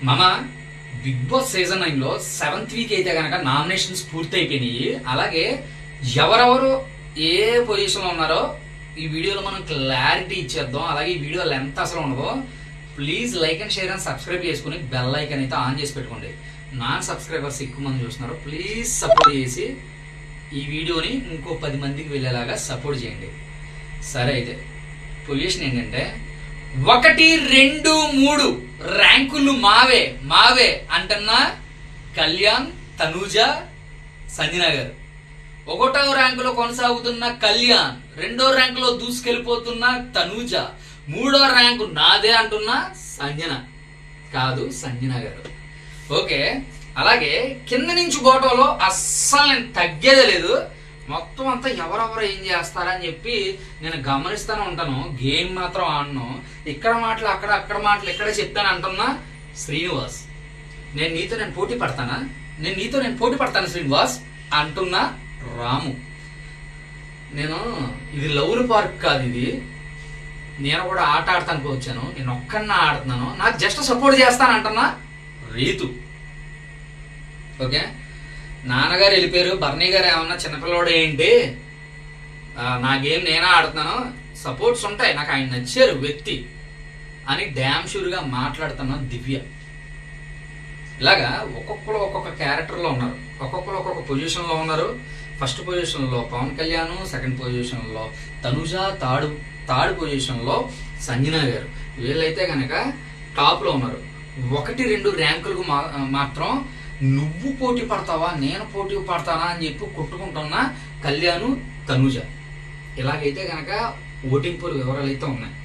మామ big boss season 9 లో 7th week అయితే గనక నామినేషన్స్ పూర్తి అయిపోయినాయి. అలాగే ఎవరెవరు ఏ పొజిషన్ లో ఉన్నారో ఈ వీడియోలో మనం క్లారిటీ ఇచ్చేద్దాం. అలాగే ఈ వీడియో లెంత్ అసలు ఉండదు. Please like and share and subscribe చేసుకుని బెల్ ఐకాన్ అయితే ఆన్ చేసి పెట్టుకోండి. నాన్ సబ్స్క్రైబర్స్ ఎక్కువ మంది చూస్తున్నారు. ప్లీజ్ సపోర్ట్ చేసి ఈ వీడియోని ఇంకో 10 మందికి వెళ్ళేలాగా సపోర్ట్ చేయండి. సరే, అయితే పొజిషన్ ఏంటంటే 1, 2, 3 ర్యాంకులు మావే అంటున్నా కళ్యాణ్, తనూజ, సంజన గారు. 1వ ర్యాంకులో కొనసాగుతున్న కళ్యాణ్, 2వ ర్యాంకులో దూసుకెళ్ళిపోతున్న తనూజ, 3వ ర్యాంకు నాదే అంటున్న సంజన గారు. ఓకే, అలాగే కింద నుంచి గోటంలో అస్సలు నేను తగ్గేదే లేదు. మొత్తం అంతా ఎవరెవరు ఏం చేస్తారని చెప్పి నేను గమనిస్తూనే ఉంటాను. గేమ్ మాత్రం ఆడను. ఇక్కడ మాటలు అక్కడ మాటలు ఇక్కడ చెప్తాను అంటున్నా శ్రీనివాస్. నేను పోటీ పడతాను శ్రీనివాస్ అంటున్నా రాము. ఇది లవ్లు పార్క్ కాదు, ఇది నేను కూడా ఆట ఆడతానికి వచ్చాను. నేను ఒక్కన్నా ఆడుతున్నాను, నాకు జస్ట్ సపోర్ట్ చేస్తాను అంటున్నా రీతు. ఓకే, నాన్నగారు వెళ్ళిపోయారు, బర్నీ గారు ఏమన్నా చిన్నపిల్లవాడు ఏంటి, నా గేమ్ నేనే ఆడుతున్నాను, సపోర్ట్స్ ఉంటాయి, నాకు ఆయన నచ్చారు వ్యక్తి అని డ్యామ్ షూర్గా మాట్లాడుతున్నా దివ్య. ఇలాగా ఒక్కొక్కరు ఒక్కొక్క క్యారెక్టర్లో ఉన్నారు, ఒక్కొక్కరు ఒక్కొక్క పొజిషన్లో ఉన్నారు. ఫస్ట్ పొజిషన్లో పవన్ కళ్యాణ్, సెకండ్ పొజిషన్లో తనుజ, థర్డ్ పొజిషన్లో సంజన గారు. వీళ్ళైతే కనుక టాప్లో ఉన్నారు. 1, 2 ర్యాంకులకు మాత్రం నువ్వు పోటీ పడతావా నేను పోటీ పడతానా అని చెప్పి కొట్టుకుంటున్నా కళ్యాణ్, తనూజ. ఇలాగైతే కనుక ఓటింగ్ పోల్ వివరాలు అయితే ఉన్నాయి.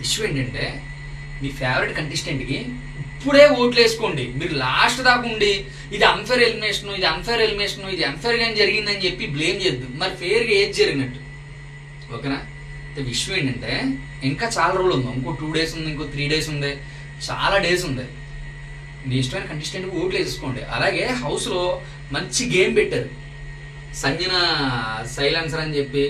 విషయం ఏంటంటే మీ ఫేవరెట్ కంటెస్టెంట్కి ఇప్పుడే ఓట్లు వేసుకోండి. మీరు లాస్ట్ దాకా ఉండి ఇది అన్ఫేర్ ఎలిమినేషన్ జరిగిందని చెప్పి బ్లేమ్ చేయద్దు. మరి ఫేర్గా ఏది జరిగినట్టు? ఓకేనా? విషయం ఏంటంటే ఇంకా చాలా రోజులు ఉంది. ఇంకో 2 days ఉంది, ఇంకో 3 days ఉంది, చాలా డేస్ ఉంది. మీ ఇష్టమైన కంటెస్టెంట్కి ఓట్లు వేసుకోండి. అలాగే హౌస్లో మంచి గేమ్ పెట్టారు. సంజన సైలెన్సర్ అని చెప్పి,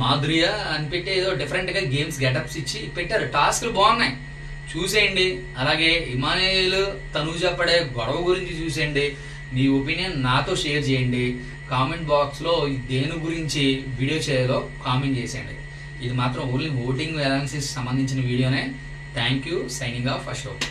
మాధుర్య అని పెట్టి ఏదో డిఫరెంట్గా గేమ్స్ గెటప్స్ ఇచ్చి పెట్టారు. టాస్క్లు బాగున్నాయి, చూసేయండి. అలాగే ఇమానుయేల్, తనూజ పడే గొడవ గురించి చూసేయండి. మీ ఒపీనియన్ నాతో షేర్ చేయండి. కామెంట్ బాక్స్లో దేని గురించి వీడియో చేయాలో కామెంట్ చేసేయండి. ఇది మాత్రం ఓన్లీ ఓటింగ్ అనాలిసిస్ సంబంధించిన వీడియోనే. Thank you. Signing off Ashok.